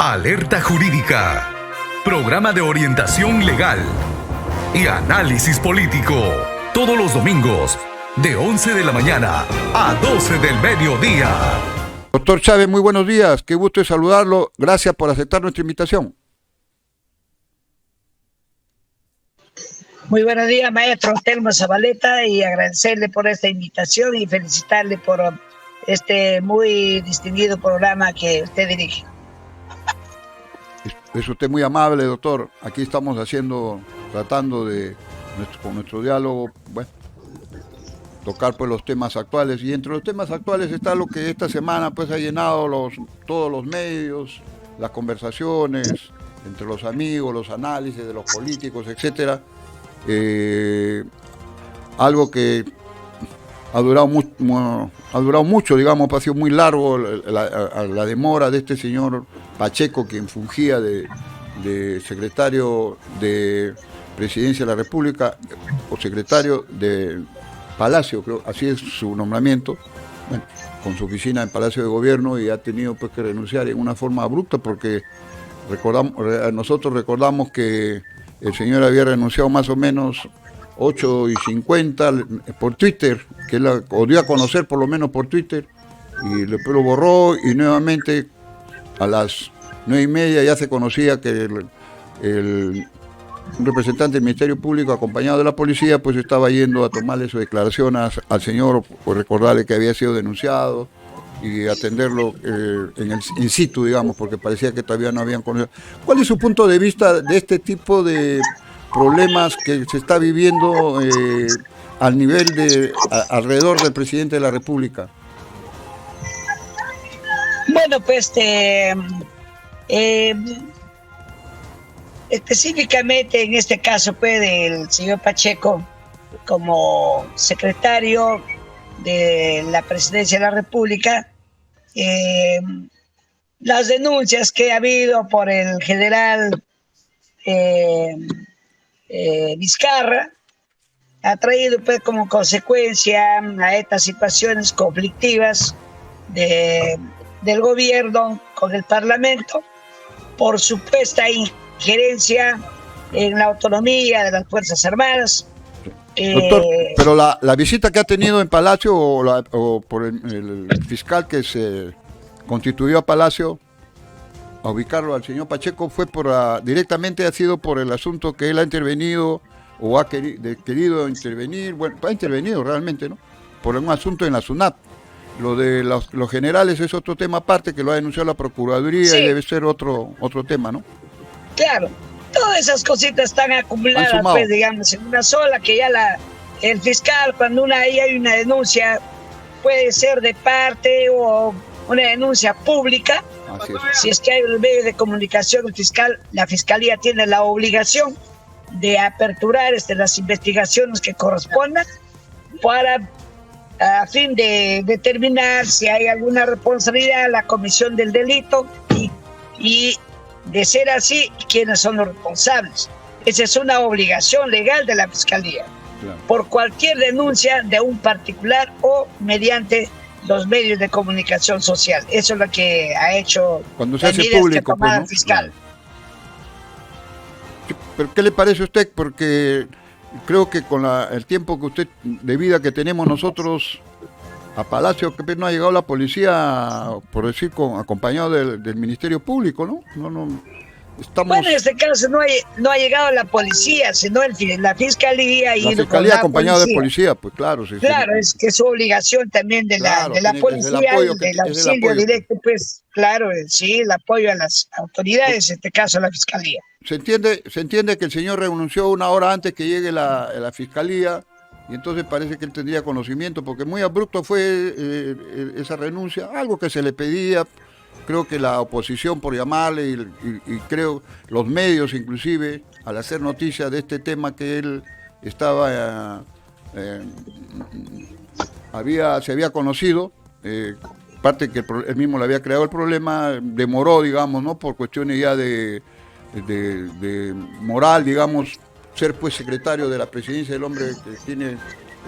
Alerta Jurídica, programa de orientación legal y análisis político, todos los domingos, de 11 de la mañana a 12 del mediodía. Doctor Chávez, muy buenos días, qué gusto de saludarlo, gracias por aceptar nuestra invitación. Muy buenos días, maestro Telmo Zabaleta, y agradecerle por esta invitación y felicitarle por este muy distinguido programa que usted dirige. Es usted muy amable, doctor. Aquí estamos tratando de, con nuestro diálogo, bueno, tocar pues los temas actuales. Y entre los temas actuales está lo que esta semana pues ha llenado todos los medios, las conversaciones entre los amigos, los análisis de los políticos, etcétera. Algo que ha durado mucho, digamos, ha sido muy largo la demora de este señor Pacheco, quien fungía de secretario de Presidencia de la República o secretario de Palacio, creo, así es su nombramiento, bueno, con su oficina en Palacio de Gobierno, y ha tenido pues que renunciar en una forma abrupta porque nosotros recordamos que el señor había renunciado más o menos 8:50 por Twitter, que él dio a conocer por lo menos por Twitter, y después lo borró, y nuevamente a las 9:30 ya se conocía que un representante del Ministerio Público acompañado de la policía pues estaba yendo a tomarle su declaración al señor, por recordarle que había sido denunciado y atenderlo in situ, digamos, porque parecía que todavía no habían conocido. ¿Cuál es su punto de vista de este tipo de problemas que se está viviendo al nivel alrededor del presidente de la República? Bueno, pues específicamente en este caso pues del señor Pacheco como secretario de la Presidencia de la República, las denuncias que ha habido por el general Vizcarra ha traído pues como consecuencia a estas situaciones conflictivas del gobierno con el Parlamento por supuesta injerencia en la autonomía de las Fuerzas Armadas. Doctor, pero la visita que ha tenido en Palacio o por el fiscal que se constituyó a Palacio a ubicarlo al señor Pacheco fue directamente ha sido por el asunto que él ha intervenido o ha querido intervenir, bueno, ha intervenido realmente, ¿no? Por un asunto en la SUNAT. Lo de los generales es otro tema aparte que lo ha denunciado la Procuraduría, sí, y debe ser otro tema, ¿no? Claro, todas esas cositas están acumuladas, pues, digamos, en una sola, que ya el fiscal, cuando hay una denuncia, puede ser de parte o una denuncia pública. Si es que hay un medio de comunicación, la fiscalía tiene la obligación de aperturar las investigaciones que correspondan a fin de determinar si hay alguna responsabilidad en la comisión del delito y de ser así, quiénes son los responsables. Esa es una obligación legal de la fiscalía, claro, por cualquier denuncia de un particular o mediante los medios de comunicación social. Eso es lo que ha hecho cuando se hace público, pues, ¿no? El fiscal. Claro. ¿Pero qué le parece a usted? Porque creo que con el tiempo de vida que tenemos nosotros a Palacio, que no ha llegado la policía, por decir, acompañado del Ministerio Público, ¿no? Bueno, en este caso no ha llegado la policía, sino la fiscalía. La fiscalía acompañada de policía, pues claro. Sí, claro, sí. Es que es su obligación también de la policía, del auxilio directo, pues claro, sí, el apoyo a las autoridades, en este caso a la fiscalía. Se entiende que el señor renunció una hora antes que llegue la fiscalía, y entonces parece que él tendría conocimiento, porque muy abrupto fue esa renuncia, algo que se le pedía. Creo que la oposición, por llamarle, y creo los medios inclusive, al hacer noticia de este tema que él estaba se había conocido, parte que él mismo le había creado el problema, demoró, digamos, ¿no? Por cuestiones ya de moral, digamos, ser pues secretario de la Presidencia del hombre que tiene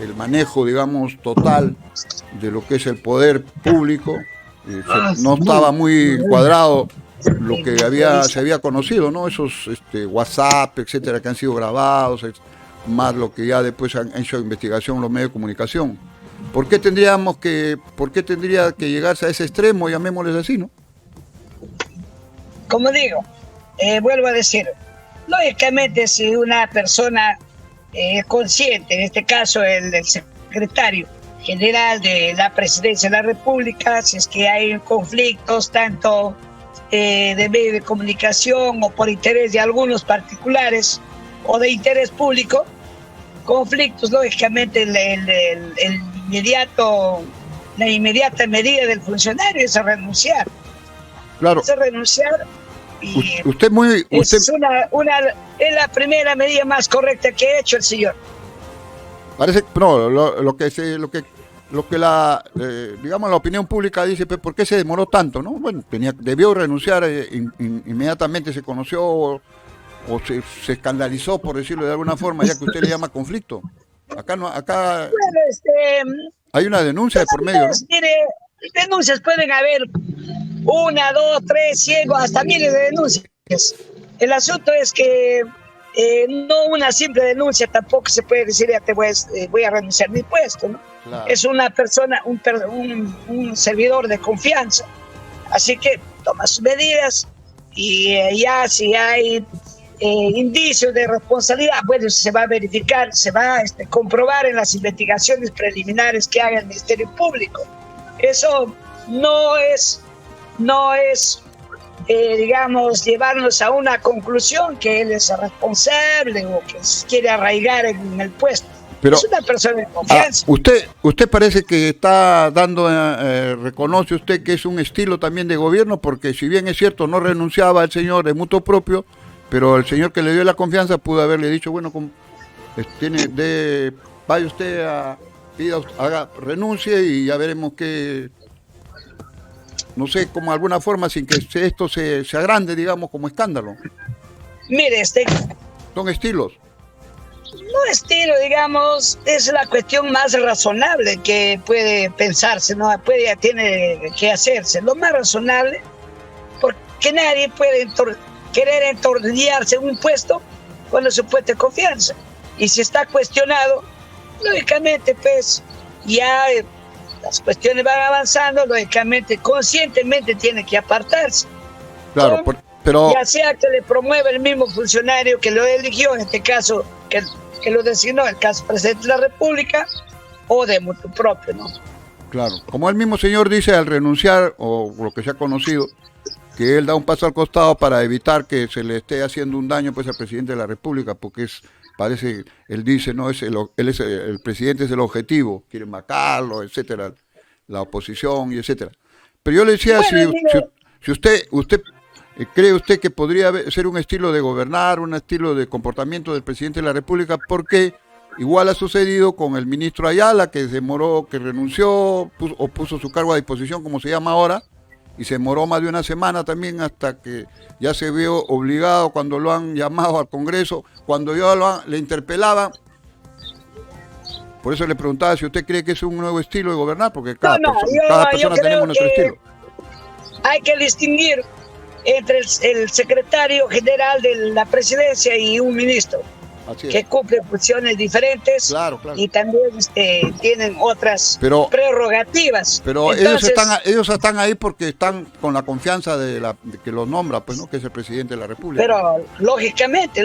el manejo, digamos, total de lo que es el poder público. No estaba muy encuadrado lo que se había conocido, ¿no? Esos WhatsApp, etcétera, que han sido grabados, más lo que ya después han hecho investigación los medios de comunicación. ¿Por qué tendría que llegarse a ese extremo, llamémosles así, no? Como digo, vuelvo a decir, lógicamente si una persona consciente, en este caso el secretario general de la Presidencia de la República, si es que hay conflictos tanto de medios de comunicación o por interés de algunos particulares o de interés público, conflictos, lógicamente la inmediata medida del funcionario es a renunciar. Claro. Es a renunciar y es la primera medida más correcta que ha hecho el señor. Parece no, lo que la digamos la opinión pública dice, pues, ¿por qué se demoró tanto, no? Bueno, debió renunciar inmediatamente, se conoció o se escandalizó, por decirlo de alguna forma, ya que usted le llama conflicto. Acá bueno, hay una denuncia de por medio, ¿no? Mire, denuncias pueden haber 1, 2, 3, 100, hasta miles de denuncias. El asunto es que no una simple denuncia tampoco se puede decir ya te voy a renunciar a mi puesto, ¿no? Claro. Es una persona, un servidor de confianza, así que toma sus medidas y ya si hay indicios de responsabilidad, bueno, se va a verificar, se va a comprobar en las investigaciones preliminares que haga el Ministerio Público. Eso no es digamos, llevarnos a una conclusión que él es responsable o que quiere arraigar en el puesto. Pero es una persona de confianza. Usted parece que está dando, reconoce usted que es un estilo también de gobierno, porque si bien es cierto, no renunciaba el señor de mutuo propio, pero el señor que le dio la confianza pudo haberle dicho, bueno, vaya usted renuncie y ya veremos qué... No sé, como alguna forma, sin que esto se agrande, digamos, como escándalo. Mire, son estilos. No estilo, digamos, es la cuestión más razonable que puede pensarse, ¿no? Tiene que hacerse. Lo más razonable, porque nadie puede querer entornillarse un puesto con su puesto de confianza. Y si está cuestionado, lógicamente, pues, ya... las cuestiones van avanzando, lógicamente, conscientemente tiene que apartarse. Claro, pero... Ya sea que le promueva el mismo funcionario que lo eligió, en este caso, que lo designó, el caso presidente de la República, o de mutuo propio, ¿no? Claro, como el mismo señor dice, al renunciar, o lo que se ha conocido, que él da un paso al costado para evitar que se le esté haciendo un daño, pues, al presidente de la República, porque parece, él dice, no, el presidente es el objetivo, quieren matarlo, etcétera, la oposición y etcétera. Pero yo le decía, bueno, si usted cree usted que podría ser un estilo de gobernar, un estilo de comportamiento del presidente de la República, porque igual ha sucedido con el ministro Ayala, que demoró, que renunció, puso su cargo a disposición, como se llama ahora, y se demoró más de una semana también hasta que ya se vio obligado cuando lo han llamado al Congreso, cuando yo le interpelaba. Por eso le preguntaba si usted cree que es un nuevo estilo de gobernar, porque cada persona tenemos nuestro estilo. Hay que distinguir entre el secretario general de la presidencia y un ministro que cumple funciones diferentes, claro. Y también tienen otras prerrogativas. Pero entonces, ellos están ahí porque están con la confianza de que los nombra, pues, ¿no? Que es el presidente de la República. Pero lógicamente,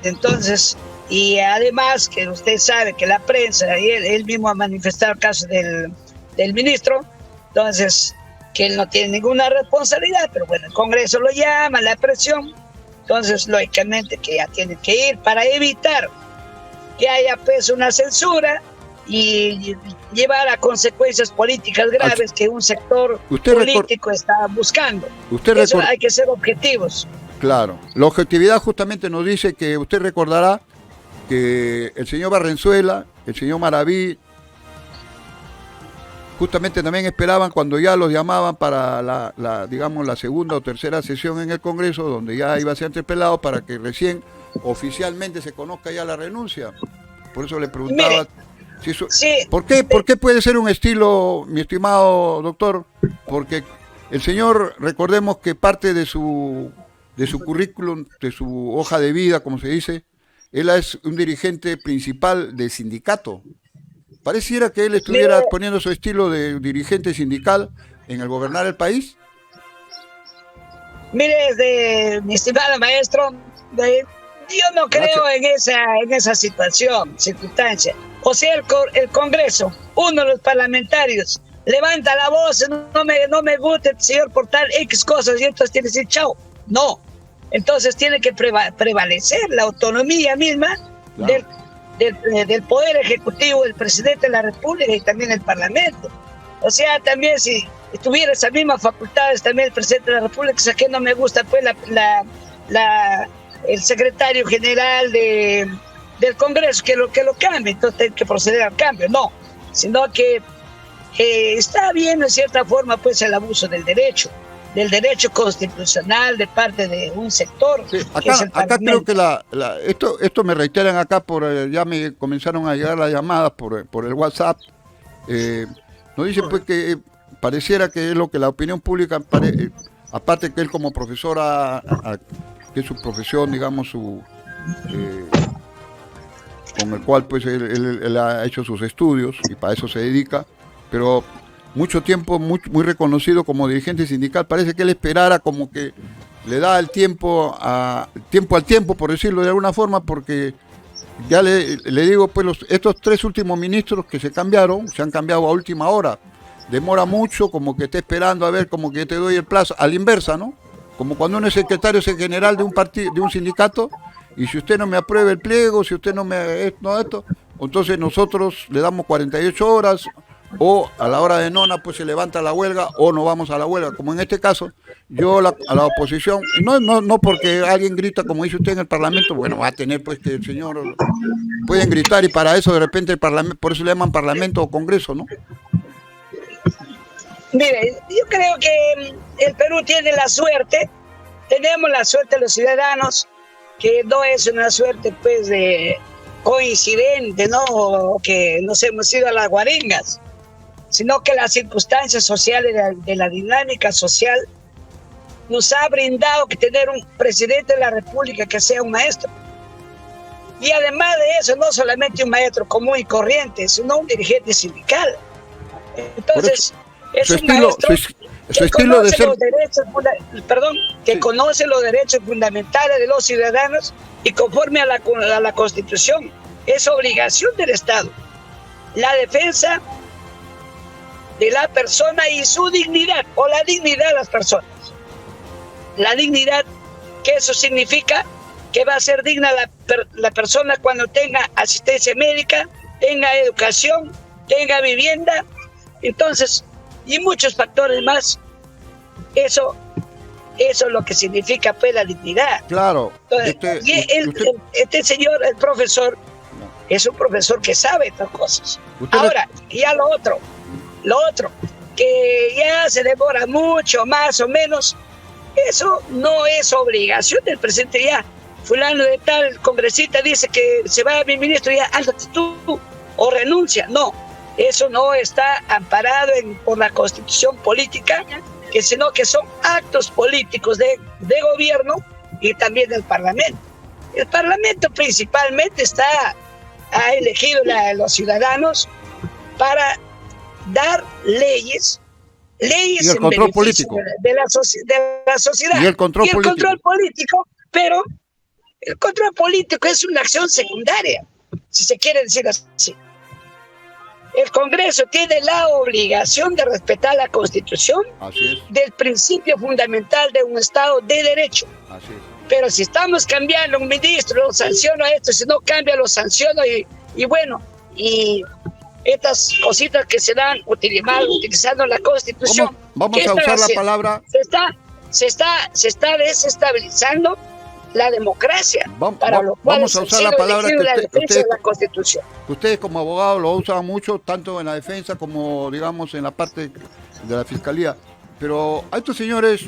entonces, y además que usted sabe que la prensa, y él mismo ha manifestado el caso del ministro, entonces que él no tiene ninguna responsabilidad, pero bueno, el Congreso lo llama, la presión. Entonces, lógicamente, que ya tienen que ir para evitar que haya pues una censura y llevar a consecuencias políticas graves que un sector político está buscando. Eso hay que ser objetivos. Claro, la objetividad justamente nos dice que usted recordará que el señor Barrenzuela, el señor Maraví, justamente también esperaban cuando ya los llamaban para digamos, la segunda o tercera sesión en el Congreso, donde ya iba a ser interpelado para que recién oficialmente se conozca ya la renuncia. Por eso le preguntaba, ¿por qué puede ser un estilo, mi estimado doctor? Porque El señor, recordemos que parte de su currículum, de su hoja de vida, como se dice, él es un dirigente principal del sindicato. Pareciera que él estuviera poniendo su estilo de dirigente sindical en el gobernar el país. Mire, mi estimado maestro, yo no creo en esa circunstancia. O sea, el Congreso, uno de los parlamentarios, levanta la voz, no me gusta el señor por tal X cosas, y entonces tiene que decir chao. No. Entonces tiene que prevalecer la autonomía misma, claro, del Poder Ejecutivo, del Presidente de la República y también el Parlamento. O sea, también si tuviera esas mismas facultades también el Presidente de la República, o sea, que no me gusta pues el secretario general del Congreso que lo cambie, entonces hay que proceder al cambio. No, sino que está bien en cierta forma pues el abuso del derecho constitucional de parte de un sector. Sí, acá creo que esto me reiteran acá, ya me comenzaron a llegar las llamadas por el WhatsApp. Nos dicen pues que pareciera que es lo que la opinión pública, aparte que él como profesor, que es su profesión, digamos, con el cual pues él ha hecho sus estudios y para eso se dedica, pero mucho tiempo, muy reconocido como dirigente sindical, parece que él esperara como que le da el tiempo al tiempo, por decirlo de alguna forma, porque ya le digo, pues estos 3 últimos ministros que se han cambiado a última hora, demora mucho, como que está esperando a ver, como que te doy el plazo, a la inversa, ¿no? Como cuando uno es secretario general de un partido, de un sindicato, y si usted no me aprueba el pliego, si usted no me esto, entonces nosotros le damos 48 horas, o a la hora de nona pues se levanta la huelga o no vamos a la huelga, como en este caso yo a la oposición, no porque alguien grita como dice usted en el Parlamento, bueno, va a tener pues que el señor pueden gritar y para eso de repente el Parlamento, por eso le llaman Parlamento o Congreso, ¿no? Mire, yo creo que el Perú tiene la suerte, tenemos la suerte los ciudadanos, que no es una suerte pues de coincidente, ¿no? O que nos hemos ido a las guaringas, sino que las circunstancias sociales de la dinámica social nos ha brindado que tener un presidente de la República que sea un maestro. Y además de eso, no solamente un maestro común y corriente, sino un dirigente sindical. Entonces, es un maestro que conoce los derechos fundamentales de los ciudadanos y conforme a la Constitución, es obligación del Estado la defensa de la persona y su dignidad, o la dignidad de las personas. La dignidad, que eso significa que va a ser digna la persona cuando tenga asistencia médica, tenga educación, tenga vivienda, entonces, y muchos factores más. Eso es lo que significa pues la dignidad. Claro. Entonces, este señor, el profesor, es un profesor que sabe estas cosas. Ahora, ya lo otro, que ya se demora mucho, más o menos, eso no es obligación del presidente. Ya fulano de tal congresista dice que se va a mi ministro, ya ándate tú o renuncia. No, eso no está amparado por la Constitución política, sino que son actos políticos de gobierno y también del Parlamento. El Parlamento principalmente ha elegido a los ciudadanos para dar leyes y el control político de la sociedad. Y el control político, pero el control político es una acción secundaria, si se quiere decir así. El Congreso tiene la obligación de respetar la Constitución del principio fundamental de un Estado de Derecho. Así es. Pero si estamos cambiando un ministro, lo sanciono a esto, si no cambia, lo sanciono y bueno, y estas cositas que se dan utilizando la Constitución. Vamos a usar la palabra. Se está desestabilizando la democracia. Vamos a usar la palabra que la Constitución. Ustedes como abogados lo usan mucho, tanto en la defensa como, digamos, en la parte de la fiscalía. Pero a estos señores,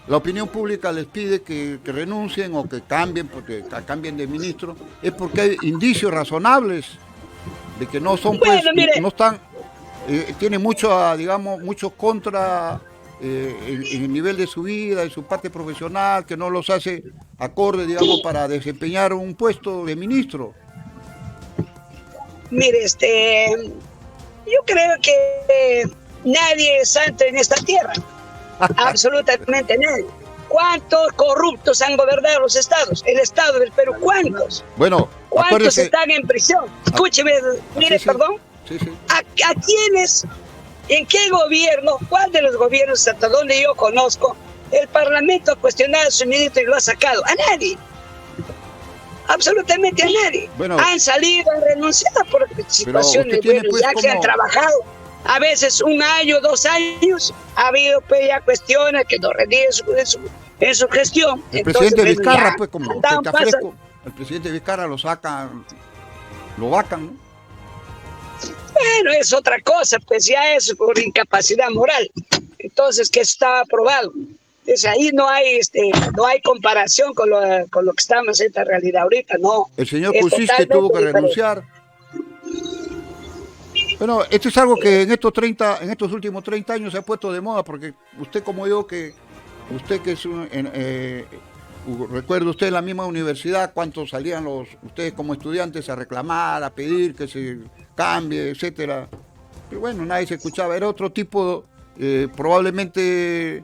la opinión pública les pide que renuncien o que cambien, porque cambien de ministro. Es porque hay indicios razonables de que no son, no están, tiene mucho, digamos, muchos contra en el nivel de su vida, en su parte profesional, que no los hace acorde, digamos, para desempeñar un puesto de ministro? Mire, yo creo que nadie es santo en esta tierra, absolutamente nadie. ¿Cuántos corruptos han gobernado los estados? El estado del Perú, ¿cuántos? Bueno, ¿cuántos están en prisión? Escúcheme, mire, sí, perdón. Sí, sí. ¿A quiénes? ¿En qué gobierno? ¿Cuál de los gobiernos, hasta donde yo conozco, el Parlamento ha cuestionado a su ministro y lo ha sacado? A nadie. Absolutamente a nadie. Bueno, han salido, han renunciado por situaciones, bueno, ya que han trabajado a veces 1 año, 2 años, ha habido pues ya cuestiones que no rendían en su gestión. El presidente Vizcarra, pues como está fresco, el presidente Vizcarra lo sacan, lo vacan, ¿no? Bueno, es otra cosa, pues ya es por incapacidad moral. Entonces, que está aprobado. Entonces, ahí no hay comparación con lo que estamos en esta realidad ahorita, no. El señor Kuczynski tuvo que renunciar. Bueno, esto es algo que en estos últimos 30 años se ha puesto de moda, porque usted como yo, usted que es recuerda usted en la misma universidad, cuántos salían ustedes como estudiantes a reclamar, a pedir que se cambie, etcétera. Pero bueno, nadie se escuchaba, era otro tipo, probablemente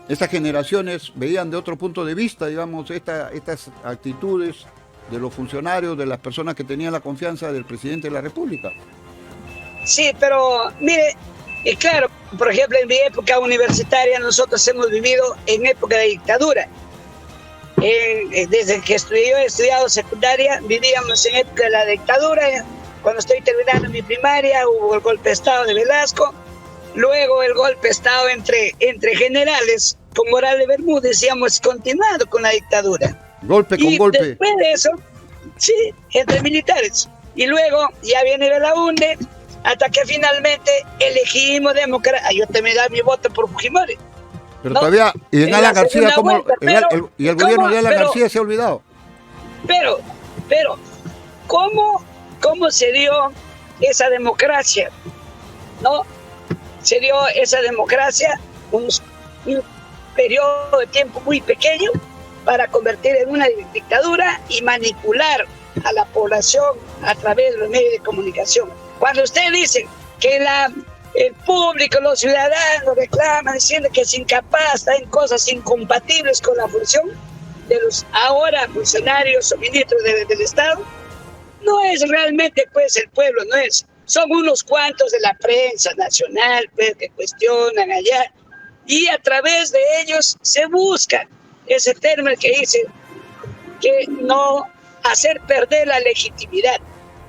estas generaciones veían de otro punto de vista, digamos, estas actitudes de los funcionarios, de las personas que tenían la confianza del presidente de la República. Sí, pero mire, claro, por ejemplo, en mi época universitaria nosotros hemos vivido en época de dictadura. Desde que he estudiado secundaria, vivíamos en época de la dictadura. Cuando estoy terminando mi primaria hubo el golpe de Estado de Velasco, luego el golpe de Estado entre generales con Morales Bermúdez y hemos continuado con la dictadura. Golpe con golpe. Después de eso, sí, entre militares. Y luego ya viene Belaúnde, hasta que finalmente elegimos democracia. Yo te me da mi voto por Fujimori. Pero ¿no? Todavía, y en Alan García, y el gobierno de Alan García se ha olvidado. Pero, ¿cómo se dio esa democracia? ¿No? Se dio esa democracia un periodo de tiempo muy pequeño para convertir en una dictadura y manipular a la población a través de los medios de comunicación. Cuando usted dice que el público, los ciudadanos reclaman diciendo que es incapaz, está en cosas incompatibles con la función de los ahora funcionarios o ministros del Estado, no es realmente pues el pueblo, no es. Son unos cuantos de la prensa nacional pues, que cuestionan allá y a través de ellos se busca ese término que dice que no hacer perder la legitimidad.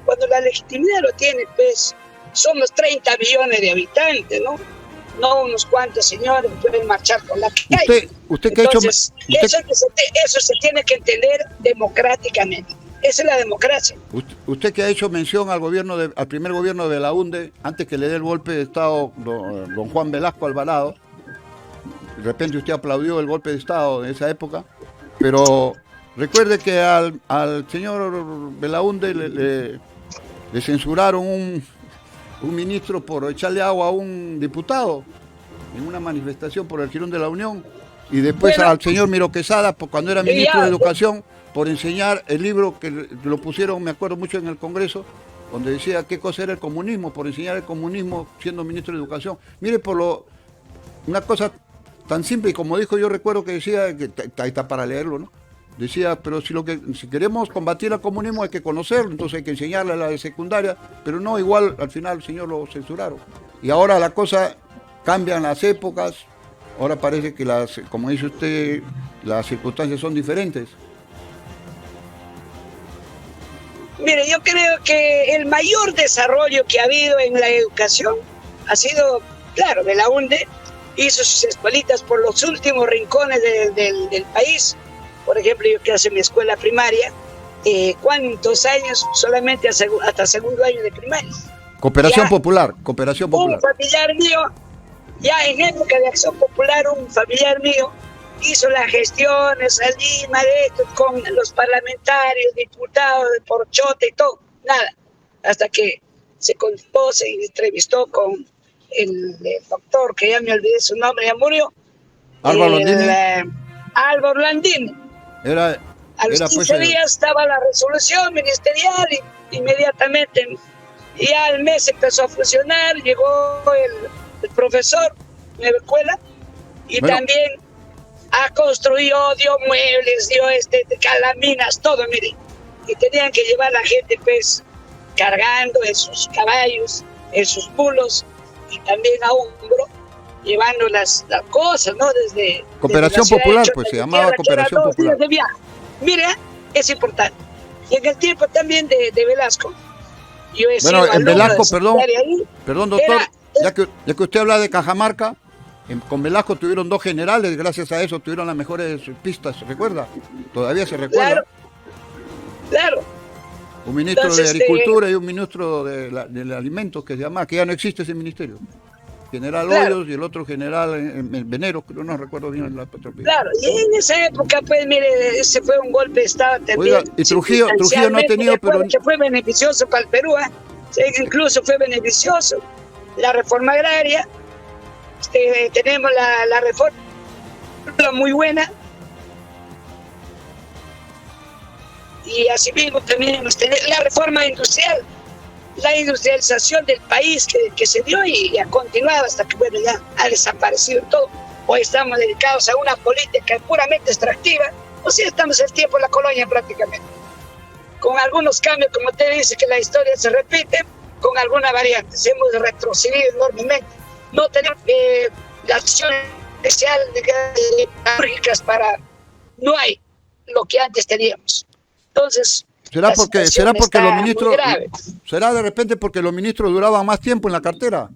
Cuando la legitimidad lo tiene, pues, somos 30 millones de habitantes, ¿no? No unos cuantos señores pueden marchar por la calle. Entonces, eso se tiene que entender democráticamente. Esa es la democracia. Usted que ha hecho mención al primer gobierno de Belaúnde, antes que le dé el golpe de Estado don Juan Velasco Alvarado, de repente usted aplaudió el golpe de Estado en esa época, pero recuerde que al señor Belaúnde le censuraron un ministro por echarle agua a un diputado en una manifestación por el Jirón de la Unión, y después al señor Miro Quesada, cuando era ministro de Educación, por enseñar el libro que lo pusieron, me acuerdo mucho, en el Congreso, donde decía qué cosa era el comunismo, por enseñar el comunismo siendo ministro de Educación. Mire, una cosa tan simple, como dijo, yo recuerdo que decía, que ahí está para leerlo, ¿no? Decía, pero si queremos combatir el comunismo hay que conocerlo, entonces hay que enseñarle a la de secundaria, pero no, igual al final el señor lo censuraron. Y ahora la cosa, cambian las épocas, ahora parece que como dice usted, las circunstancias son diferentes. Mire, yo creo que el mayor desarrollo que ha habido en la educación ha sido, claro, Belaúnde hizo sus escuelitas por los últimos rincones del país. Por ejemplo, yo que hace mi escuela primaria, ¿cuántos años? Solamente hasta segundo año de primaria. Cooperación popular. Un familiar mío, ya en época de Acción Popular, un familiar mío hizo las gestiones al Lima de esto, con los parlamentarios, diputados de Porchote y todo, nada, hasta que se entrevistó con el doctor, que ya me olvidé su nombre, ya murió. Álvaro Landini. Álvaro Landini. A los 15 días estaba la resolución ministerial y inmediatamente, ya al mes empezó a funcionar, llegó el profesor de la escuela y también construyó, dio muebles, dio calaminas, todo, miren. Y tenían que llevar a la gente, pues, cargando en sus caballos, en sus mulos y también a hombro, llevando las cosas, ¿no? Cooperación desde Popular, pues se llamaba Cooperación Popular. De viaje. Mira, es importante. Y en el tiempo también de Velasco. Bueno, en Velasco, perdón doctor, ya que usted habla de Cajamarca, con Velasco tuvieron 2 generales, gracias a eso tuvieron las mejores pistas, ¿se recuerda? Todavía se recuerda. Claro. Un ministro de Agricultura y un ministro de Alimentos que se llama, que ya no existe ese ministerio. General Hoyos y el otro general Venero, que no recuerdo bien la patropía. Claro, y en esa época, pues, mire, ese fue un golpe de Estado también. Oiga, y Trujillo no ha tenido, pero... Que fue beneficioso para el Perú, incluso fue beneficioso. La reforma agraria, tenemos la reforma muy buena. Y asimismo también la reforma industrial, la industrialización del país que se dio y ha continuado hasta que, bueno, ya ha desaparecido todo. Hoy estamos dedicados a una política puramente extractiva, o sea, estamos el tiempo en la colonia prácticamente. Con algunos cambios, como usted dice, que la historia se repite, con algunas variantes. Hemos retrocedido enormemente. No tenemos la acción especial de para... No hay lo que antes teníamos. Entonces, ¿será porque los ministros, será de repente porque los ministros duraban más tiempo en la cartera?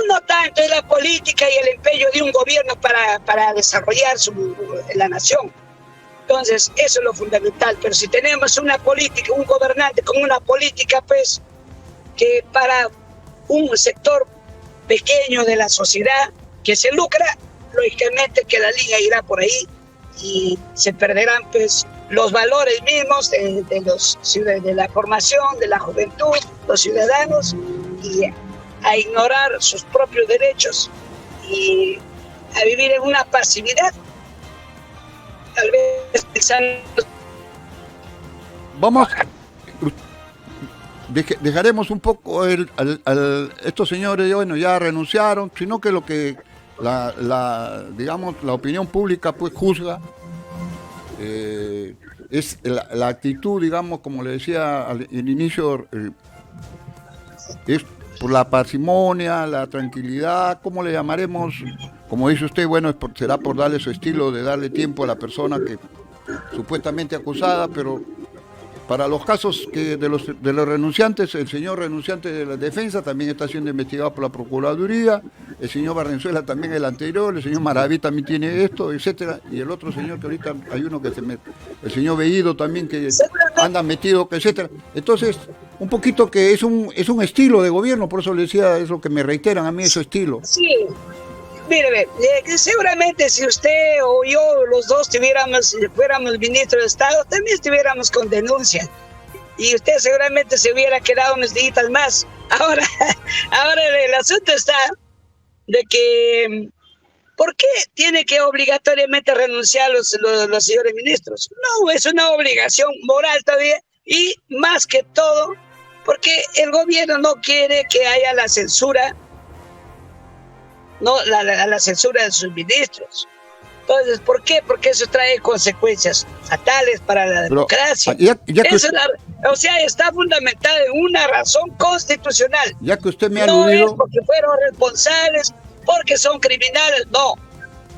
No tanto, es la política y el empeño de un gobierno para desarrollar la nación. Entonces, eso es lo fundamental. Pero si tenemos una política, un gobernante con una política, pues, que para un sector pequeño de la sociedad que se lucra, lógicamente que la línea irá por ahí y se perderán, pues, los valores mismos de la formación, de la juventud, los ciudadanos, y a ignorar sus propios derechos y a vivir en una pasividad. Tal vez pensando... Vamos, dejaremos un poco estos señores, bueno, ya renunciaron, sino que lo que digamos, la opinión pública pues juzga es la actitud, digamos, como le decía al inicio, es por la parsimonia, la tranquilidad, ¿cómo le llamaremos? Como dice usted, bueno, será por darle su estilo de darle tiempo a la persona que supuestamente acusada, pero para los casos de los renunciantes, el señor renunciante de la defensa también está siendo investigado por la Procuraduría, el señor Barrenzuela también el anterior, el señor Maraví también tiene esto, etcétera, y el otro señor que ahorita hay uno que se mete, el señor Bellido también que anda metido, etcétera. Entonces, un poquito que es un estilo de gobierno, por eso le decía, es lo que me reiteran a mí, ese estilo. Sí. Mire, seguramente si usted o yo, los dos fuéramos ministros de Estado, también estuviéramos con denuncia. Y usted seguramente se hubiera quedado unos días más. Ahora el asunto está de que, ¿por qué tiene que obligatoriamente renunciar los señores ministros? No, es una obligación moral todavía, y más que todo, porque el gobierno no quiere que haya la censura, no la censura de sus ministros. Entonces, ¿por qué? Porque eso trae consecuencias fatales para la democracia. O sea, está fundamentada en una razón constitucional. Ya que usted me ha aludido... No es porque fueron responsables, porque son criminales, no.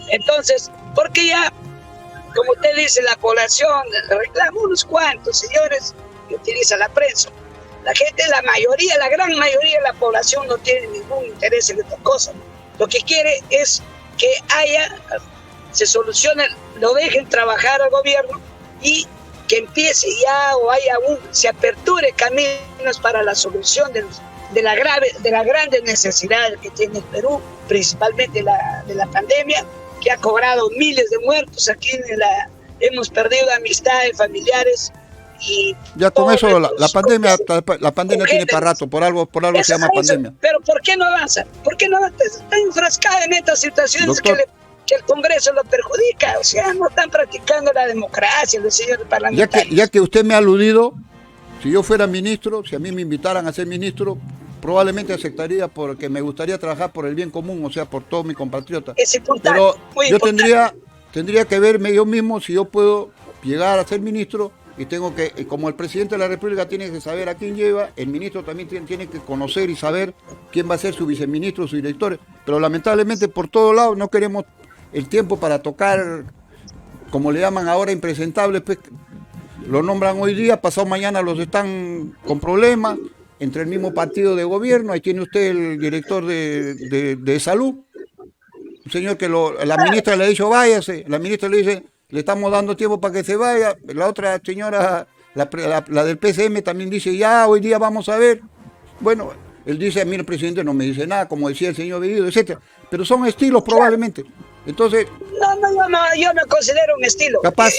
Entonces, porque ya, como usted dice, la población reclama unos cuantos señores que utilizan la prensa. La gente, la gran mayoría de la población no tiene ningún interés en esta cosa, ¿no? Lo que quiere es que se solucione, lo dejen trabajar al gobierno y que empiece ya se aperture caminos para la solución de las grandes necesidades que tiene el Perú, principalmente de la pandemia, que ha cobrado miles de muertos. Aquí hemos perdido amistades, familiares, y ya con eso la pandemia tiene mujeres. para rato, por algo se llama pandemia. Pero ¿por qué no avanza? ¿Por qué no avanza? Está enfrascada en estas situaciones, doctor, que el Congreso lo perjudica? O sea, no están practicando la democracia los señores parlamentarios. Ya que usted me ha aludido, si yo fuera ministro, si a mí me invitaran a ser ministro, probablemente aceptaría porque me gustaría trabajar por el bien común, o sea, por todos mis compatriotas. Es importante, pero muy yo importante. tendría que verme yo mismo si yo puedo llegar a ser ministro, y tengo que, como el presidente de la República tiene que saber a quién lleva, el ministro también tiene que conocer y saber quién va a ser su viceministro, su director. Pero lamentablemente por todos lados no queremos el tiempo para tocar, como le llaman ahora, impresentables, pues, lo nombran hoy día, pasado mañana los están con problemas, entre el mismo partido de gobierno. Ahí tiene usted el director de salud, un señor que la ministra le ha dicho váyase, la ministra le dice le estamos dando tiempo para que se vaya, la otra señora, la del PCM también dice ya, hoy día vamos a ver. Bueno, él dice a mí el presidente no me dice nada, como decía el señor Bellido, etcétera, pero son estilos probablemente. Entonces No, yo no considero un estilo. Capaz.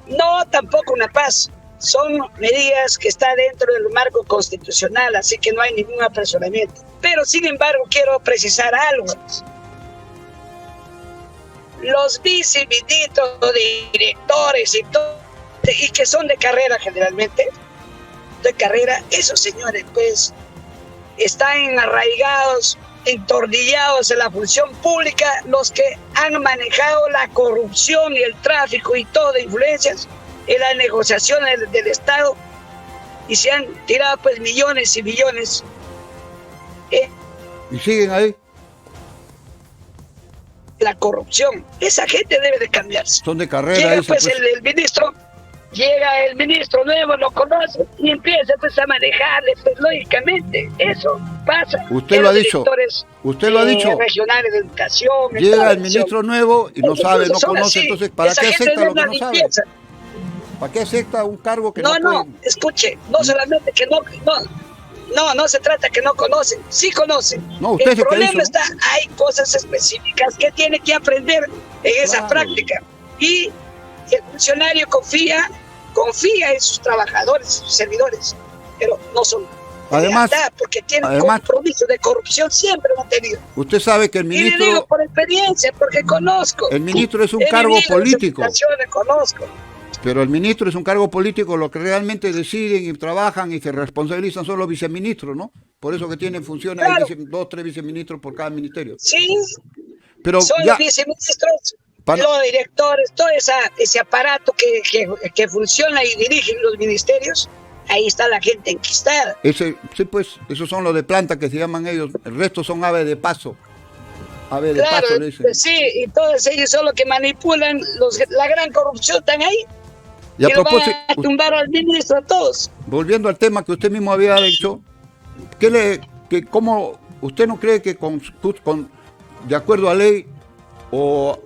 No, tampoco una paz. Son medidas que están dentro del marco constitucional, así que no hay ningún apresuramiento. Pero, sin embargo, quiero precisar algo. Los viceministros, directores y que son de carrera generalmente, esos señores, pues, están arraigados, entornillados en la función pública, los que han manejado la corrupción y el tráfico y todo de influencias en las negociaciones del Estado, y se han tirado pues millones y millones. Y siguen ahí. La corrupción, esa gente debe de cambiarse. Son de carrera. Llega ese, pues el ministro, llega el ministro nuevo, lo conoce y empieza pues a manejarle, pues lógicamente eso pasa. Usted lo ha dicho. Usted lo ha dicho. Regionales de educación. Llega el ministro nuevo y no sabe, no conoce, así. entonces ¿para esa qué gente acepta lo que debe no una sabe? limpieza. ¿Para qué acepta un cargo que no puede? Escuche, no solamente que no se trata que no conocen, sí conocen. No, usted el problema está, hay cosas específicas que tiene que aprender en esa práctica. Y el funcionario confía en sus trabajadores, sus servidores, pero no son además, porque tienen compromiso de corrupción, siempre lo han tenido. Usted sabe que el ministro... Y le digo por experiencia, porque conozco. El ministro es un cargo político. Conozco. Pero el ministro es un cargo político, lo que realmente deciden y trabajan y se responsabilizan son los viceministros, ¿no? Por eso que tienen funciones, claro. 2, 3 viceministros por cada ministerio. Sí, pero son los viceministros, los directores, todo ese aparato que funciona y dirigen los ministerios, ahí está la gente enquistada. Sí, pues, esos son los de planta que se llaman ellos, el resto son aves de paso. Aves de paso, le dicen. Sí, y todos ellos son los que manipulan, la gran corrupción están ahí. Y a propósito, van a tumbar al ministro a todos. Volviendo al tema que usted mismo había dicho, ¿cómo usted no cree que de acuerdo a ley o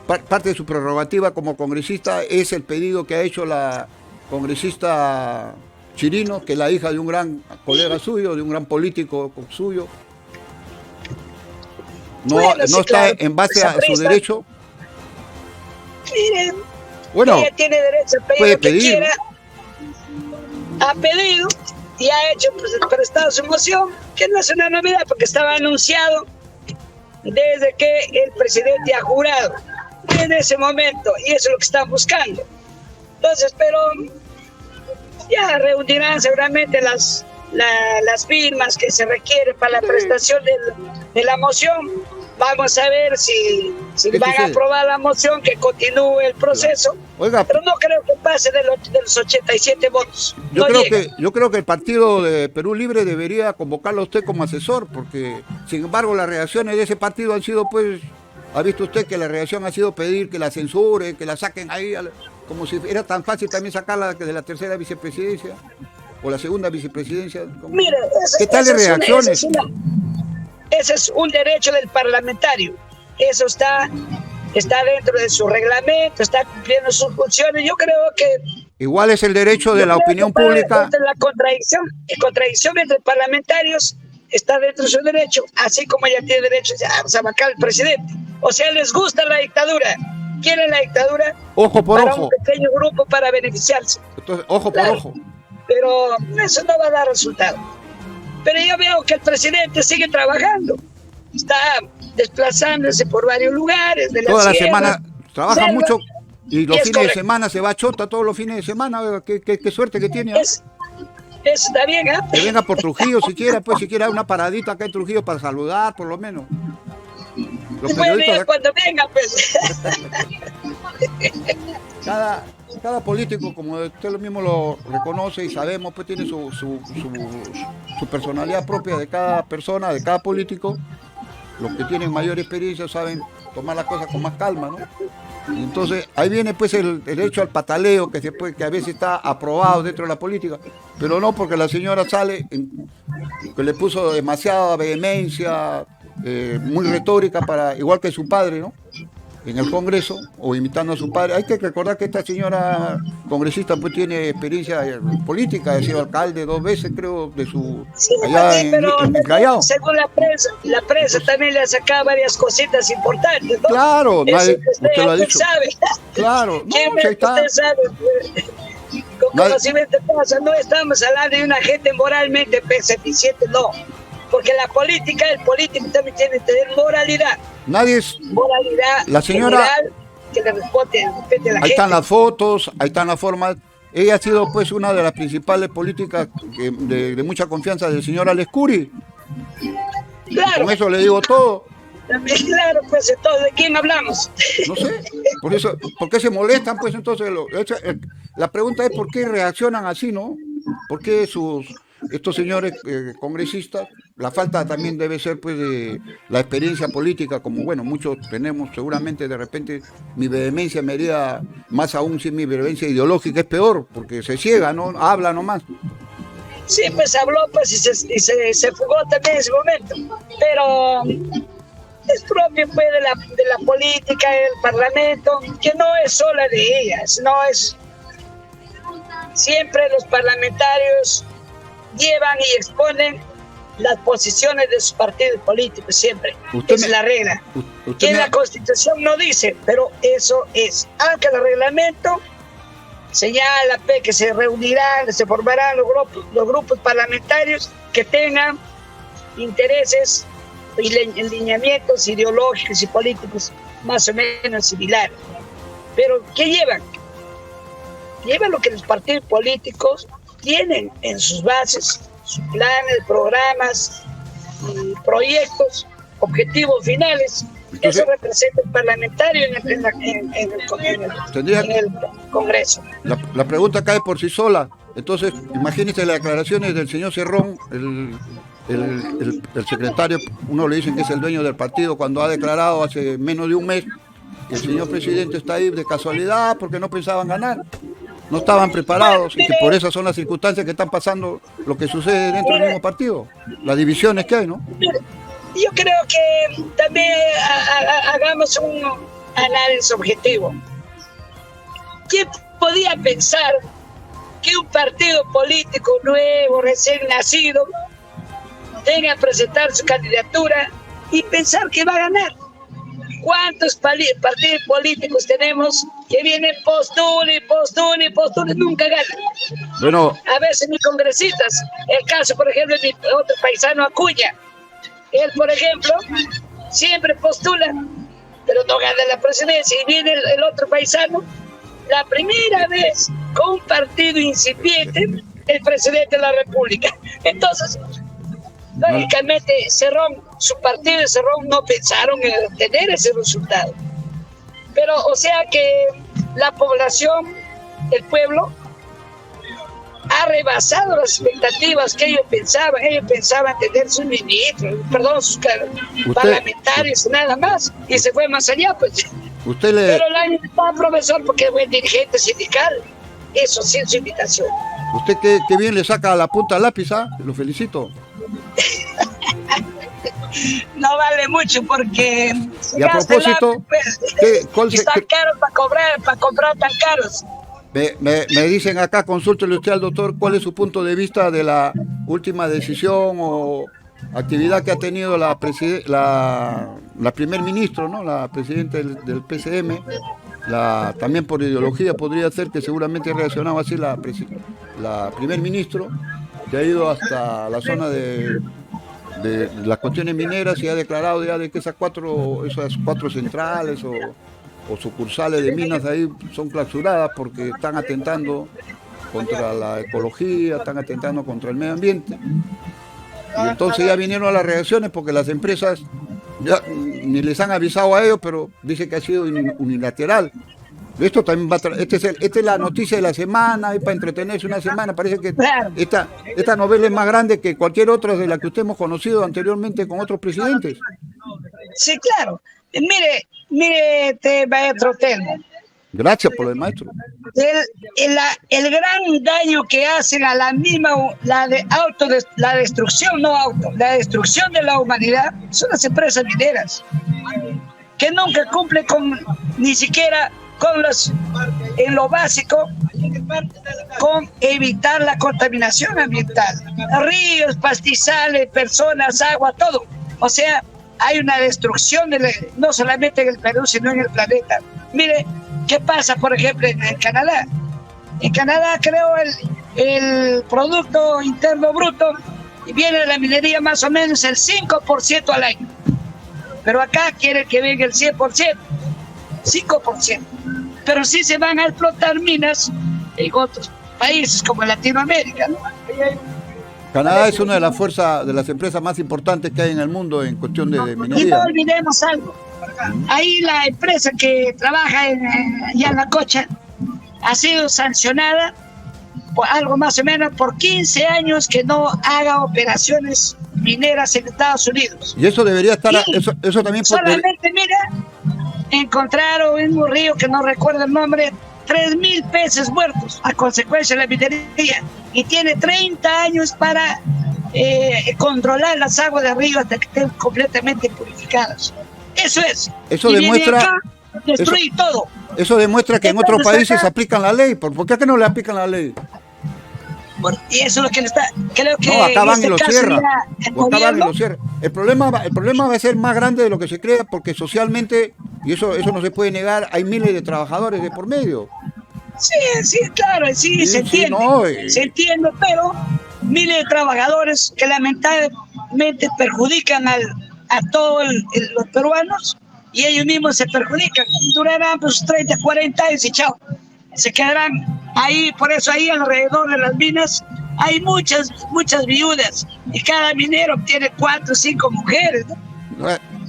parte de su prerrogativa como congresista es el pedido que ha hecho la congresista Chirino, que es la hija de un gran colega suyo, de un gran político suyo, no está claro, en base a su derecho? Miren, ella tiene derecho a pedir lo que quiera. Ha pedido y ha hecho, pues, prestado su moción, que no es una novedad porque estaba anunciado desde que el presidente ha jurado, en ese momento, y eso es lo que están buscando. Entonces, pero ya reunirán seguramente las firmas que se requieren para la prestación de la moción. Vamos a ver si van a aprobar la moción, que continúe el proceso. Oiga, pero no creo que pase de los 87 votos. Yo creo que el partido de Perú Libre debería convocarlo a usted como asesor, porque sin embargo las reacciones de ese partido han sido, pues, ha visto usted que la reacción ha sido pedir que la censure, que la saquen ahí, como si era tan fácil también sacarla de la tercera vicepresidencia o la segunda vicepresidencia. Mire, ¿qué tal de reacciones? Ese es un derecho del parlamentario. Eso está dentro de su reglamento, está cumpliendo sus funciones. Yo creo que... Igual es el derecho de la opinión pública. La contradicción entre parlamentarios está dentro de su derecho, así como ella tiene derecho a sacar al presidente. O sea, les gusta la dictadura. quiere la dictadura ojo por para ojo. un pequeño grupo para beneficiarse. Entonces, ojo Claro. por ojo. Pero eso no va a dar resultado. Pero yo veo que el presidente sigue trabajando. Está desplazándose por varios lugares de la Toda la sierra, semana trabaja selva. mucho y los Es fines de correcto. semana se va a Chota todos los fines de semana. Oiga, qué suerte que tiene. ¿Ah? Eso está bien, ¿eh? Que venga por Trujillo siquiera, pues siquiera una paradita acá en Trujillo para saludar, por lo menos. Los Bueno, periodistas, ya cuando venga, pues. cada político, como usted lo mismo lo reconoce y sabemos, pues tiene su personalidad propia de cada persona, de cada político. Los que tienen mayor experiencia saben tomar las cosas con más calma, ¿no? Y entonces ahí viene pues el derecho al pataleo que a veces está aprobado dentro de la política, pero no porque la señora sale que le puso demasiada vehemencia, muy retórica igual que su padre, ¿no? En el Congreso, o imitando a su padre. Hay que recordar que esta señora congresista pues tiene experiencia política, ha sido alcalde 2 veces, creo, de su Sí, allá pero en el Callao. según la prensa también le ha sacado varias cositas importantes, ¿no? Claro, Eso que usted lo ha dicho. sabe. Claro, no, ¿Quién ahí está. usted sabe? Con Nadie- conocimiento pasa, no estamos hablando de una gente moralmente eficiente, no. Porque el político también tiene que tener moralidad. Nadie es. Moralidad La señora- general que le respete a la Ahí gente. están las fotos, ahí están las formas. Ella ha sido pues una de las principales políticas de mucha confianza del señor Alex Curi. Claro, Con eso le digo todo. también, claro, pues entonces, ¿de quién hablamos? No sé, ¿por qué se molestan? Pues entonces, la pregunta es ¿por qué reaccionan así, no? ¿Por qué estos señores congresistas, la falta también debe ser pues de la experiencia política, como bueno, muchos tenemos, seguramente de repente mi vehemencia me haría, más aún si mi vehemencia ideológica es peor, porque se ciega, ¿no? Habla nomás. Sí, pues habló, pues, y se fugó también en ese momento. Pero es propio, pues, de la política, del parlamento, que no es sola de ellas, no es... Siempre los parlamentarios llevan y exponen las posiciones de sus partidos políticos, siempre. Es la regla. Que la Constitución no dice, pero eso es. Aunque el reglamento señala que se reunirán, se formarán los grupos parlamentarios que tengan intereses y lineamientos ideológicos y políticos más o menos similares. Pero, ¿qué llevan? Llevan lo que los partidos políticos tienen en sus bases, sus planes, programas, proyectos, objetivos finales. Entonces, eso representa el parlamentario en el Congreso. La pregunta cae por sí sola. Entonces, imagínense las declaraciones del señor Cerrón, el secretario, uno le dicen que es el dueño del partido, cuando ha declarado hace menos de un mes que el señor presidente está ahí de casualidad porque no pensaban ganar. No estaban preparados y que por esas son las circunstancias que están pasando lo que sucede dentro del mismo partido, las divisiones que hay, ¿no? Yo creo que también hagamos un análisis objetivo. ¿Quién podía pensar que un partido político nuevo, recién nacido, tenga que presentar su candidatura y pensar que va a ganar? ¿Cuántos partidos políticos tenemos que vienen postulen, nunca ganan? Bueno, a veces ni congresistas. El caso, por ejemplo, de mi otro paisano Acuña. Él, por ejemplo, siempre postula, pero no gana la presidencia. Y viene el otro paisano, la primera vez con un partido incipiente, el presidente de la República. Entonces, lógicamente, su partido de Cerrón no pensaron en obtener ese resultado. Pero, o sea que la población, el pueblo, ha rebasado las expectativas que ellos pensaban. Ellos pensaban tener sus ministros, sus parlamentarios, nada más. Y se fue más allá, pues. Pero el año está, profesor, porque es buen dirigente sindical. Eso sí es su invitación. Usted qué bien le saca la punta al lápiz, ¿ah? Lo felicito. No vale mucho porque y a propósito, están caros para comprar tan caros. Me dicen acá, consúltele usted al doctor cuál es su punto de vista de la última decisión o actividad que ha tenido la primer ministro, ¿no? La presidenta del PCM, también por ideología podría ser que seguramente ha reaccionado así la primer ministro, que ha ido hasta la zona de las cuestiones mineras y ha declarado ya de que esas cuatro centrales o sucursales de minas ahí son clausuradas porque están atentando contra la ecología, están atentando contra el medio ambiente. Y entonces ya vinieron las reacciones porque las empresas ya ni les han avisado a ellos, pero dice que ha sido unilateral. Esto también esta es la noticia de la semana, y para entretenerse una semana. Parece que esta novela es más grande que cualquier otra de la que usted hemos conocido anteriormente con otros presidentes. Sí, claro. Mire, maestro Telmo. Gracias por el maestro. El gran daño que hacen a la misma, la destrucción de la humanidad son las empresas mineras, que nunca cumplen ni siquiera en lo básico, con evitar la contaminación ambiental. Ríos, pastizales, personas, agua, todo. O sea, hay una destrucción no solamente en el Perú, sino en el planeta. Mire, ¿qué pasa, por ejemplo, en Canadá? En Canadá, creo, el Producto Interno Bruto viene de la minería más o menos el 5% al año. Pero acá quieren que venga el 100%, 5%. Pero sí se van a explotar minas en otros países como Latinoamérica, ¿no? Canadá es una de las empresas más importantes que hay en el mundo en cuestión de minería. Y no olvidemos algo. Ahí la empresa que trabaja allá en La Cocha ha sido sancionada por algo más o menos por 15 años que no haga operaciones mineras en Estados Unidos. Y eso debería estar, eso también... Solamente, mira, encontraron en un río que no recuerdo el nombre, 3,000 peces muertos a consecuencia de la minería, y tiene 30 años para controlar las aguas del río hasta que estén completamente purificadas. Eso es. Eso demuestra... Acá, destruir todo. Eso demuestra que en otros países aplican la ley. ¿Por qué acá no le aplican la ley? Y eso es lo que le está... Creo que no, acá van y lo cierran. El problema va a ser más grande de lo que se cree, porque socialmente, y eso no se puede negar, hay miles de trabajadores de por medio. Sí, claro, sí, se entiende. Se entiende, pero miles de trabajadores que lamentablemente perjudican a todos los peruanos, y ellos mismos se perjudican. Durarán pues 30, 40 años y chao. Se quedarán ahí. Por eso ahí alrededor de las minas hay muchas viudas, y cada minero tiene 4 o 5 mujeres, ¿no?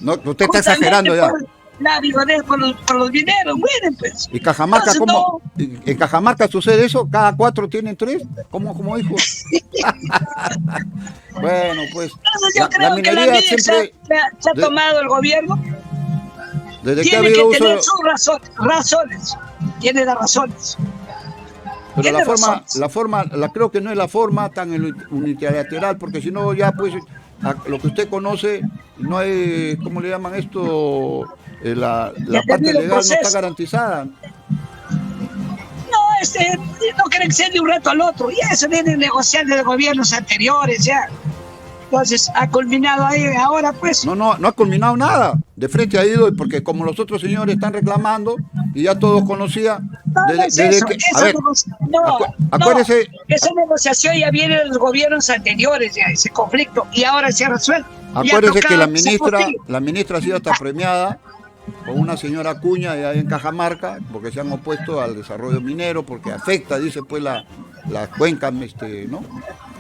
No, usted está exagerando ya. La viudez por los mineros, mueren pues. ¿Y Cajamarca cómo? ¿En Cajamarca sucede eso? ¿Cada 4 tienen 3? ¿Cómo dijo? Bueno, pues entonces yo creo que la minería siempre se ha tomado el gobierno. Desde tiene que ha habido que tener uso... sus razones. Tiene las razones. Pero creo que no es la forma tan unilateral, porque si no ya pues lo que usted conoce no hay, ¿cómo le llaman esto? La parte legal no está garantizada. No quieren que sea de un rato al otro. Ya eso viene negociando de gobiernos anteriores ya. Entonces ha culminado ahí ahora pues. No ha culminado nada. De frente ha ido, porque como los otros señores están reclamando y ya todos conocían. Acuérdese. Esa negociación ya viene de los gobiernos anteriores, ya ese conflicto, y ahora se ha resuelto. Acuérdese que la ministra ha sido hasta premiada con una señora Acuña de ahí en Cajamarca, porque se han opuesto al desarrollo minero, porque afecta, dice pues, la cuenca, ¿no?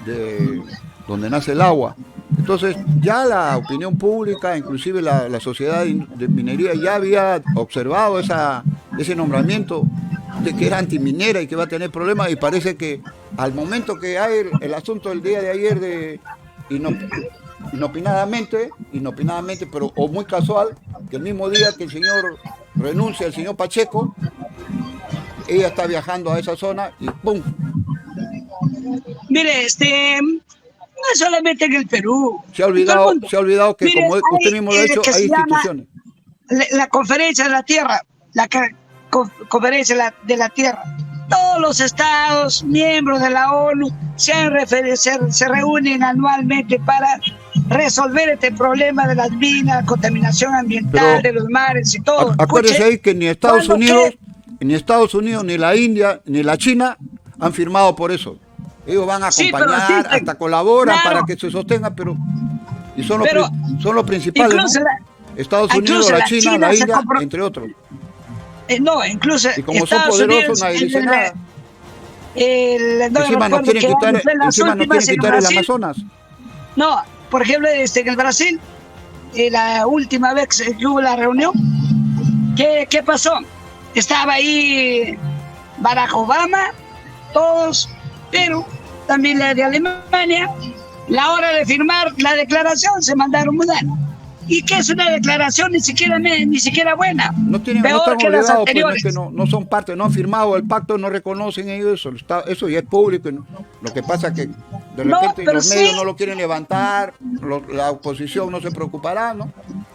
De donde nace el agua. Entonces ya la opinión pública, inclusive la sociedad de minería, ya había observado ese nombramiento de que era antiminera y que va a tener problemas, y parece que al momento que hay el asunto del día de ayer de inopinadamente, pero o muy casual, que el mismo día que el señor renuncia, el señor Pacheco, ella está viajando a esa zona y ¡pum! Mire, no es solamente en el Perú. Se ha olvidado que, mire, como usted mismo lo ha dicho, hay instituciones. La Conferencia de la Tierra, Conferencia de la Tierra. Todos los estados, miembros de la ONU, se reúnen anualmente para resolver este problema de las minas, contaminación ambiental, de los mares y todo. Acuérdese ahí que ni Estados Unidos, ni la India, ni la China han firmado por eso. Ellos van a acompañar, hasta colaboran para que se sostenga, pero son los principales, ¿no? Estados Unidos, la China, la India, entre otros. No, incluso y como Estados son poderosos, Unidos, nadie dice nada. Encima nos quieren quitar el Amazonas. No, por ejemplo, en el Brasil, la última vez que hubo la reunión, ¿qué pasó? Estaba ahí Barack Obama, todos, pero también la de Alemania. La hora de firmar la declaración se mandaron mudar. ¿Y qué es una declaración ni siquiera buena? No tienen, peor no que las pues, anteriores. No, es que no son parte, no han firmado el pacto, no reconocen ellos eso. Eso ya es público. ¿No? Lo que pasa es que de repente los medios no lo quieren levantar, la oposición no se preocupará, ¿no?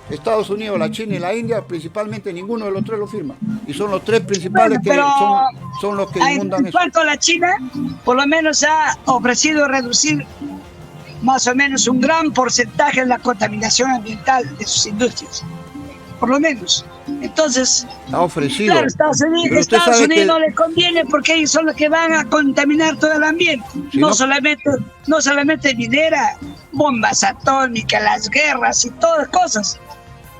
Estados Unidos, la China y la India, principalmente ninguno de los tres lo firma. Y son los tres principales que son los que inundan eso. En cuanto a la China, por lo menos ha ofrecido reducir más o menos un gran porcentaje de la contaminación ambiental de sus industrias, por lo menos. Entonces, ha ofrecido. Claro, Estados Unidos no le conviene porque ellos son los que van a contaminar todo el ambiente. Sí, no solamente minera, bombas atómicas, las guerras y todas cosas.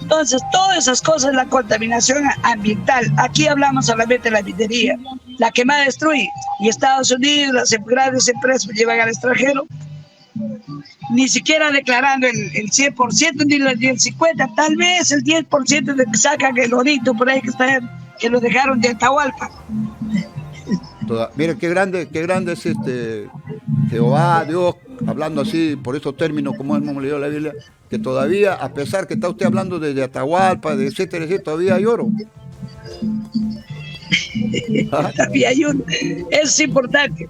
Entonces, todas esas cosas, la contaminación ambiental. Aquí hablamos solamente de la minería, la que más destruye. Y Estados Unidos, las grandes empresas llevan al extranjero, ni siquiera declarando el 100% ni el 50%, tal vez el 10% de que sacan el orito por ahí que lo dejaron de Atahualpa. Mire qué grande es Jehová, Dios, hablando así por esos términos como hemos leído la Biblia, que todavía, a pesar que está usted hablando de Atahualpa, de etcétera, todavía hay oro. Todavía hay uno. Es importante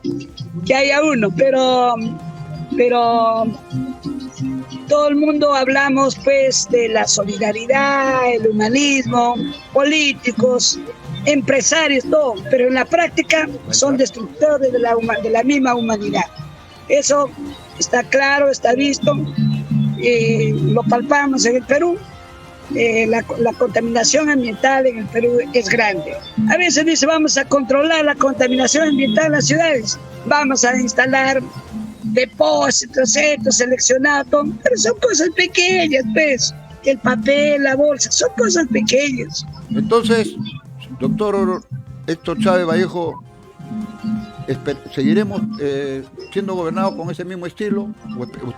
que haya uno, pero todo el mundo hablamos pues de la solidaridad, el humanismo, políticos, empresarios, todo, pero en la práctica son destructores de la misma humanidad. Eso está claro, está visto, lo palpamos en el Perú. La contaminación ambiental en el Perú es grande. A veces dice vamos a controlar la contaminación ambiental en las ciudades, vamos a instalar depósitos, seleccionados, pero son cosas pequeñas, pues, el papel, la bolsa, son cosas pequeñas. Entonces, doctor Héctor Chávez Vallejo, ¿seguiremos siendo gobernados con ese mismo estilo?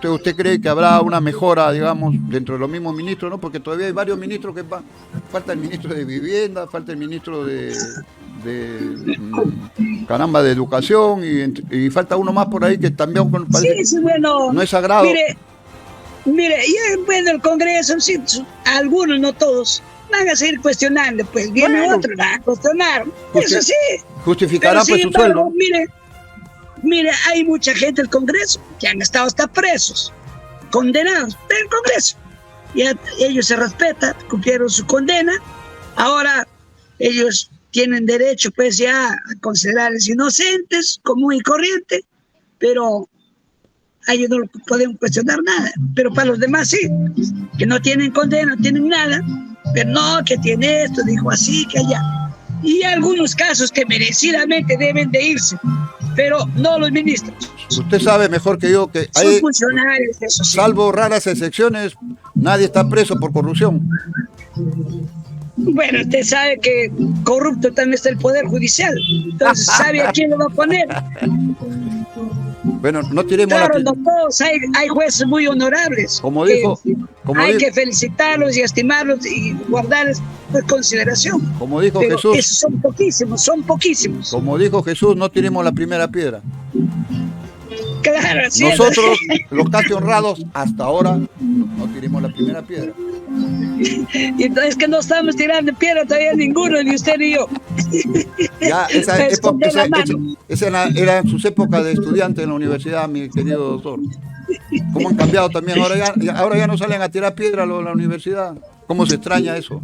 ¿Usted cree que habrá una mejora, digamos, dentro de los mismos ministros, no? Porque todavía hay varios ministros que falta el ministro de Vivienda, falta el ministro de educación y falta uno más por ahí que también parece, sí, bueno, no es sagrado. Mire, bueno, el Congreso, sí, algunos, no todos, van a seguir cuestionando, pues viene otro, van a cuestionar, eso sí. Justificarán pues su sueldo. Mire, hay mucha gente del Congreso que han estado hasta presos, condenados del Congreso. Ya ellos se respetan, cumplieron su condena, ahora ellos tienen derecho pues ya a considerarles inocentes, común y corriente, pero a ellos no pueden cuestionar nada, pero para los demás sí, que no tienen condena, no tienen nada, pero no, que tiene esto, dijo así, que allá. Y hay algunos casos que merecidamente deben de irse, pero no los ministros. Usted sabe mejor que yo que son funcionarios, eso sí. Salvo raras excepciones, nadie está preso por corrupción. Bueno, usted sabe que corrupto también está el Poder Judicial, entonces sabe a quién lo va a poner. Bueno, no tiremos claro, no todos, hay jueces muy honorables. Hay que felicitarlos y estimarlos y guardarles consideración. Como dijo pero Jesús. Esos son poquísimos. Como dijo Jesús, no tiremos la primera piedra. Claro, sí. Nosotros, los casi honrados, hasta ahora, no tiremos la primera piedra. Y entonces que no estamos tirando piedra todavía ninguno, ni usted ni yo. Ya, esa eran sus épocas de estudiante en la universidad, mi querido doctor. ¿Cómo han cambiado también? Ahora ya no salen a tirar piedra a la universidad. ¿Cómo se extraña eso?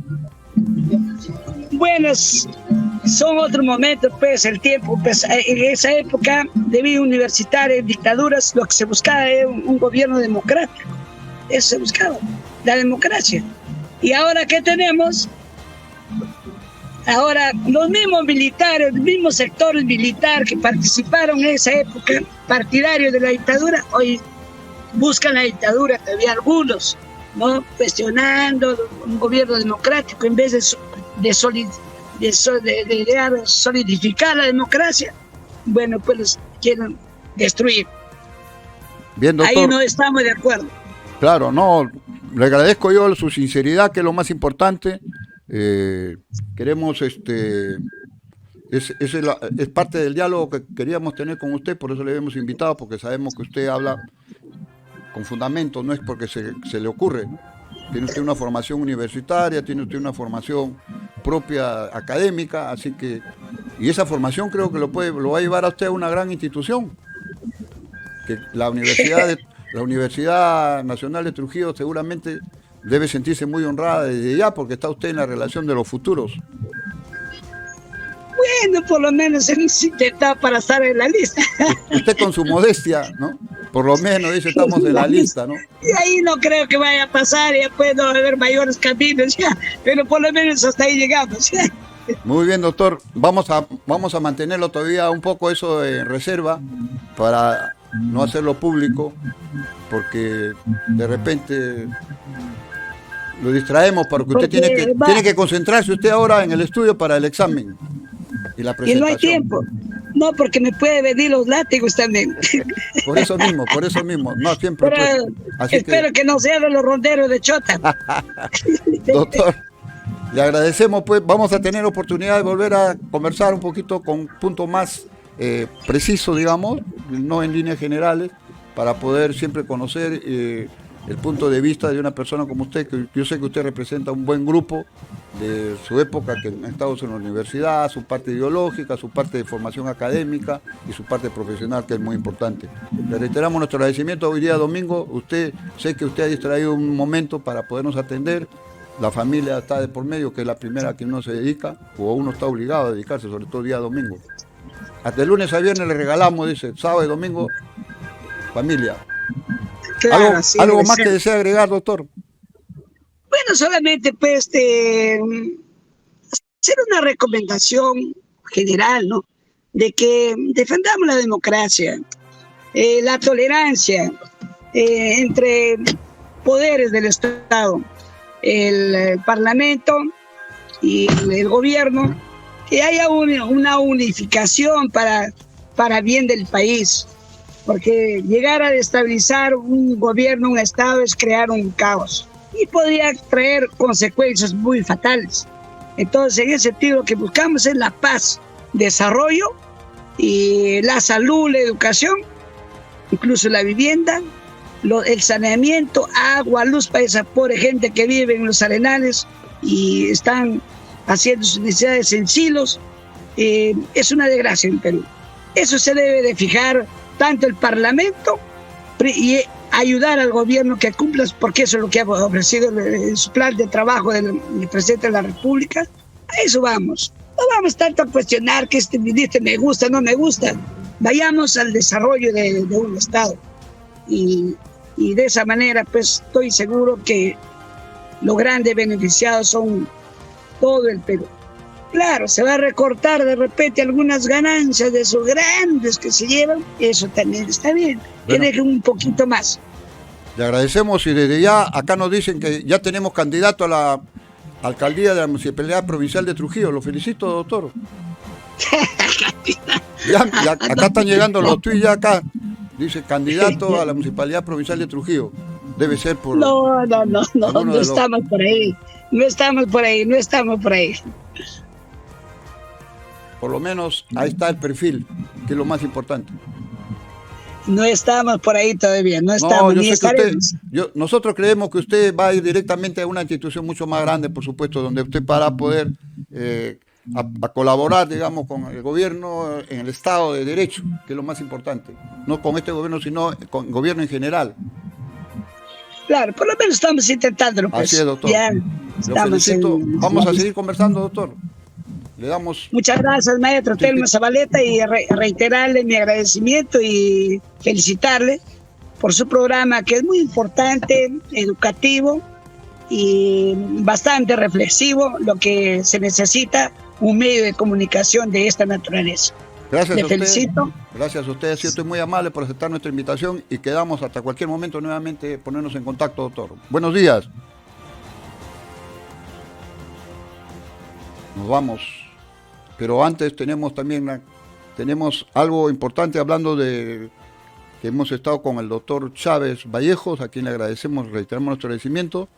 Bueno, son otros momentos, pues, el tiempo. Pues, en esa época de vida universitaria, en dictaduras, lo que se buscaba era un gobierno democrático. Eso se buscaba, la democracia. ¿Y ahora qué tenemos? Ahora los mismos militares, los mismos sectores militares que participaron en esa época, partidarios de la dictadura, hoy buscan la dictadura, todavía algunos, ¿no? Cuestionando un gobierno democrático en vez de solidificar la democracia. Bueno, pues los quieren destruir. Bien, doctor. Ahí no estamos de acuerdo. Claro, no, le agradezco yo su sinceridad, que es lo más importante. Queremos, es parte del diálogo que queríamos tener con usted, por eso le hemos invitado, porque sabemos que usted habla con fundamento, no es porque se le ocurre, ¿no? Tiene usted una formación universitaria, tiene usted una formación propia académica, así que, y esa formación creo que lo va a llevar a usted a una gran institución, que la Universidad Nacional de Trujillo seguramente debe sentirse muy honrada desde ya, porque está usted en la relación de los futuros. Bueno, por lo menos hemos intentado para estar en la lista. Usted con su modestia, ¿no? Por lo menos dice, estamos en la lista, ¿no? Y ahí no creo que vaya a pasar, ya puede no haber mayores caminos, ya, pero por lo menos hasta ahí llegamos. Ya. Muy bien, doctor. Vamos a mantenerlo todavía un poco eso en reserva para no hacerlo público, porque de repente lo distraemos, porque usted tiene que concentrarse usted ahora en el estudio para el examen y la presentación. Y no hay tiempo. No, porque me puede venir los látigos también. Por eso mismo, no siempre. Pero espero que no sean los ronderos de Chota. Doctor, le agradecemos, pues vamos a tener oportunidad de volver a conversar un poquito con puntos más precisos, digamos, no en líneas generales, para poder siempre conocer el punto de vista de una persona como usted, que yo sé que usted representa un buen grupo de su época, que han estado en la universidad, su parte ideológica, su parte de formación académica y su parte profesional, que es muy importante. Le reiteramos nuestro agradecimiento hoy día domingo. Sé que usted ha distraído un momento para podernos atender. La familia está de por medio, que es la primera a que uno se dedica, o uno está obligado a dedicarse, sobre todo el día domingo. Hasta el lunes a viernes le regalamos, dice, sábado y domingo, familia. Claro, ¿Algo más que desea agregar, doctor? Bueno, solamente pues hacer una recomendación general, ¿no? De que defendamos la democracia, la tolerancia entre poderes del Estado, el Parlamento y el gobierno, que haya una unificación para bien del país, porque llegar a destabilizar un gobierno, un Estado, es crear un caos y podría traer consecuencias muy fatales. Entonces, en ese sentido, lo que buscamos es la paz, desarrollo y la salud, la educación, incluso la vivienda, el saneamiento, agua, luz para esa pobre gente que vive en los arenales y están haciendo sus necesidades en silos. Es una desgracia en Perú. Eso se debe de fijar tanto el Parlamento y ayudar al gobierno que cumpla, porque eso es lo que ha ofrecido en su plan de trabajo del presidente de la República. A eso vamos. No vamos tanto a cuestionar que este ministro me gusta, no me gusta. Vayamos al desarrollo de un Estado. Y de esa manera, pues estoy seguro que los grandes beneficiados son todo el Perú. Claro, se va a recortar de repente algunas ganancias de esos grandes que se llevan, eso también está bien, que dejen un poquito más. Le agradecemos y desde ya acá nos dicen que ya tenemos candidato a la alcaldía de la Municipalidad Provincial de Trujillo. Lo felicito, doctor. ya acá están llegando los tweets ya acá. Dice candidato a la Municipalidad Provincial de Trujillo. Debe ser por... No estamos por ahí. No estamos por ahí. Por lo menos ahí está el perfil, que es lo más importante. No estamos por ahí todavía, no estamos, ni estaremos. Nosotros creemos que usted va a ir directamente a una institución mucho más grande, por supuesto, donde usted para poder a colaborar, digamos, con el gobierno en el Estado de Derecho, que es lo más importante. No con este gobierno, sino con el gobierno en general. Claro, por lo menos estamos intentándolo. Pues. Así es, doctor. Ya felicito. Vamos a seguir conversando, doctor. Le damos... Muchas gracias, maestro Telmo Zabaleta, y reiterarle mi agradecimiento y felicitarle por su programa, que es muy importante, educativo y bastante reflexivo, lo que se necesita, un medio de comunicación de esta naturaleza. Gracias a felicito. Usted. Gracias a usted, sí, estoy muy amable por aceptar nuestra invitación y quedamos hasta cualquier momento nuevamente ponernos en contacto, doctor. Buenos días. Nos vamos. Pero antes tenemos algo importante hablando de que hemos estado con el doctor Chávez Vallejos, a quien le agradecemos, reiteramos nuestro agradecimiento.